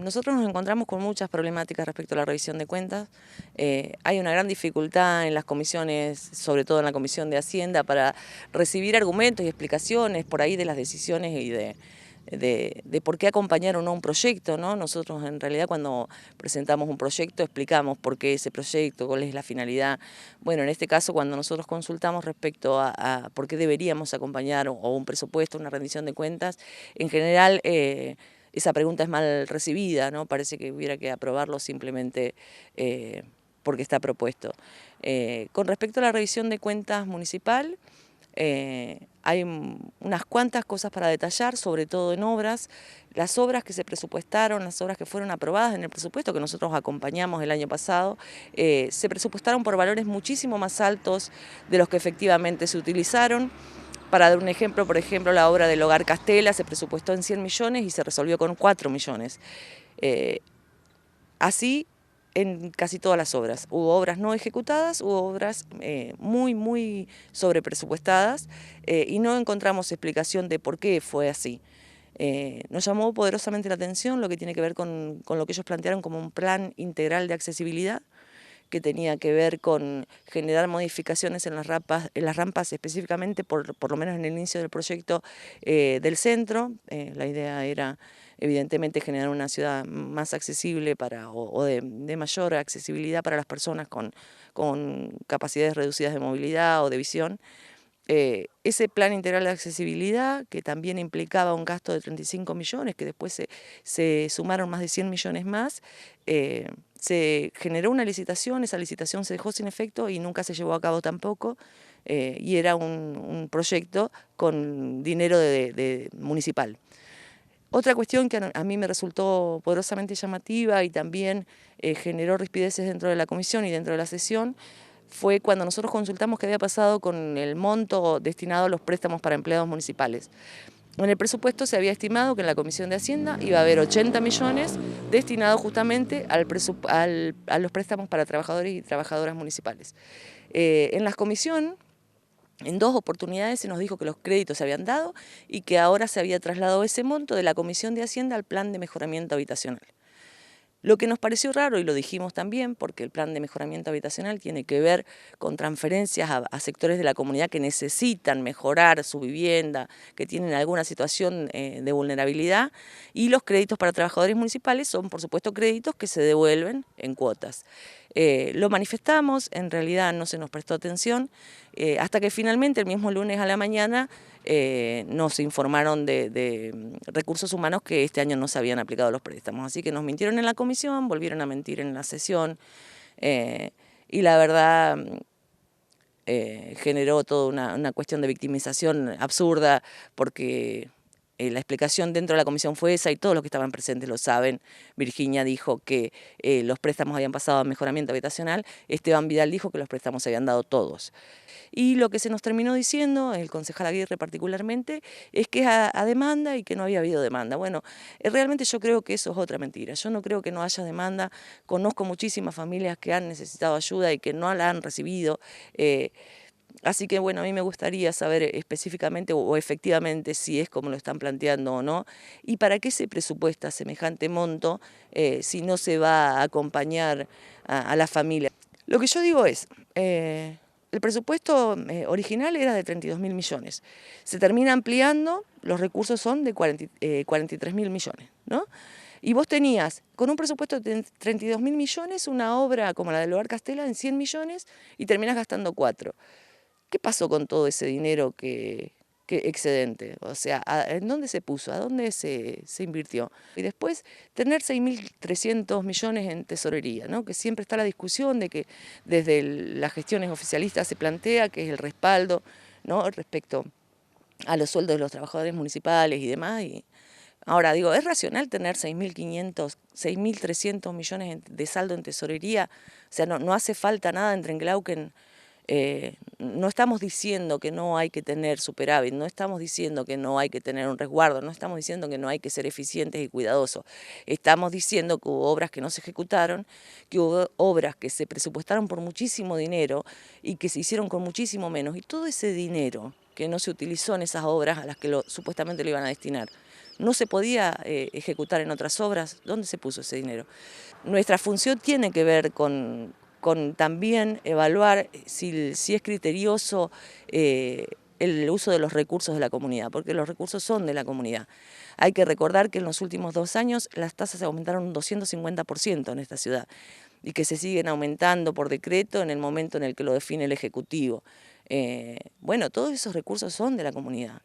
Nosotros nos encontramos con muchas problemáticas respecto a la revisión de cuentas. Hay una gran dificultad en las comisiones, sobre todo en la Comisión de Hacienda, para recibir argumentos y explicaciones por ahí de las decisiones y de por qué acompañar o no un proyecto, ¿no? Nosotros en realidad cuando presentamos un proyecto explicamos por qué ese proyecto, cuál es la finalidad. Bueno, en este caso cuando nosotros consultamos respecto a por qué deberíamos acompañar o un presupuesto, una rendición de cuentas, en general esa pregunta es mal recibida, ¿no? Parece que hubiera que aprobarlo simplemente porque está propuesto. Con respecto a la revisión de cuentas municipal, hay unas cuantas cosas para detallar, sobre todo en obras. Las obras que se presupuestaron, las obras que fueron aprobadas en el presupuesto que nosotros acompañamos el año pasado, se presupuestaron por valores muchísimo más altos de los que efectivamente se utilizaron. Para dar un ejemplo, por ejemplo, la obra del Hogar Castela se presupuestó en 100 millones y se resolvió con 4 millones. Así en casi todas las obras. Hubo obras no ejecutadas, hubo obras muy sobrepresupuestadas y no encontramos explicación de por qué fue así. Nos llamó poderosamente la atención lo que tiene que ver con lo que ellos plantearon como un plan integral de accesibilidad, que tenía que ver con generar modificaciones en las rampas específicamente, por lo menos en el inicio del proyecto del centro. La idea era evidentemente generar una ciudad más accesible o de mayor accesibilidad para las personas con capacidades reducidas de movilidad o de visión. Ese plan integral de accesibilidad, que también implicaba un gasto de 35 millones, que después se sumaron más de 100 millones más, se generó una licitación, esa licitación se dejó sin efecto y nunca se llevó a cabo tampoco, y era un proyecto con dinero municipal. Otra cuestión que a mí me resultó poderosamente llamativa y también generó rispideces dentro de la comisión y dentro de la sesión fue cuando nosotros consultamos qué había pasado con el monto destinado a los préstamos para empleados municipales. En el presupuesto se había estimado que en la Comisión de Hacienda iba a haber 80 millones destinados justamente a los préstamos para trabajadores y trabajadoras municipales. En la comisión, en 2 oportunidades se nos dijo que los créditos se habían dado y que ahora se había trasladado ese monto de la Comisión de Hacienda al plan de mejoramiento habitacional. Lo que nos pareció raro, y lo dijimos también, porque el plan de mejoramiento habitacional tiene que ver con transferencias a sectores de la comunidad que necesitan mejorar su vivienda, que tienen alguna situación de vulnerabilidad, y los créditos para trabajadores municipales son, por supuesto, créditos que se devuelven en cuotas. Lo manifestamos, en realidad no se nos prestó atención, hasta que finalmente el mismo lunes a la mañana nos informaron de recursos humanos que este año no se habían aplicado los préstamos. Así que nos mintieron en la comisión, volvieron a mentir en la sesión y la verdad generó toda una cuestión de victimización absurda porque la explicación dentro de la comisión fue esa y todos los que estaban presentes lo saben. Virginia dijo que los préstamos habían pasado a mejoramiento habitacional, Esteban Vidal dijo que los préstamos se habían dado todos. Y lo que se nos terminó diciendo, el concejal Aguirre particularmente, es que es a demanda y que no había habido demanda. Bueno, realmente yo creo que eso es otra mentira. Yo no creo que no haya demanda. Conozco muchísimas familias que han necesitado ayuda y que no la han recibido. Así que bueno, a mí me gustaría saber específicamente o efectivamente si es como lo están planteando o no, y para qué se presupuesta semejante monto si no se va a acompañar a la familia. Lo que yo digo es, el presupuesto original era de 32.000 millones, se termina ampliando, los recursos son de 43.000 millones, ¿no? Y vos tenías, con un presupuesto de 32.000 millones, una obra como la del Hogar Castela en 100 millones y terminás gastando 4. ¿Qué pasó con todo ese dinero que excedente? O sea, ¿en dónde se puso? ¿A dónde se invirtió? Y después tener 6.300 millones en tesorería, ¿no? Que siempre está la discusión de que desde las gestiones oficialistas se plantea que es el respaldo, ¿no? Respecto a los sueldos de los trabajadores municipales y demás. Y ahora digo, ¿es racional tener 6.500, 6.300 millones de saldo en tesorería? O sea, no hace falta nada en Trenglauquen. No estamos diciendo que no hay que tener superávit, no estamos diciendo que no hay que tener un resguardo, no estamos diciendo que no hay que ser eficientes y cuidadosos. Estamos diciendo que hubo obras que no se ejecutaron, que hubo obras que se presupuestaron por muchísimo dinero y que se hicieron con muchísimo menos. Y todo ese dinero que no se utilizó en esas obras a las que supuestamente lo iban a destinar, no se podía ejecutar en otras obras, ¿dónde se puso ese dinero? Nuestra función tiene que ver con también evaluar si es criterioso el uso de los recursos de la comunidad, porque los recursos son de la comunidad. Hay que recordar que en los últimos 2 años las tasas aumentaron un 250% en esta ciudad y que se siguen aumentando por decreto en el momento en el que lo define el Ejecutivo. Bueno, todos esos recursos son de la comunidad.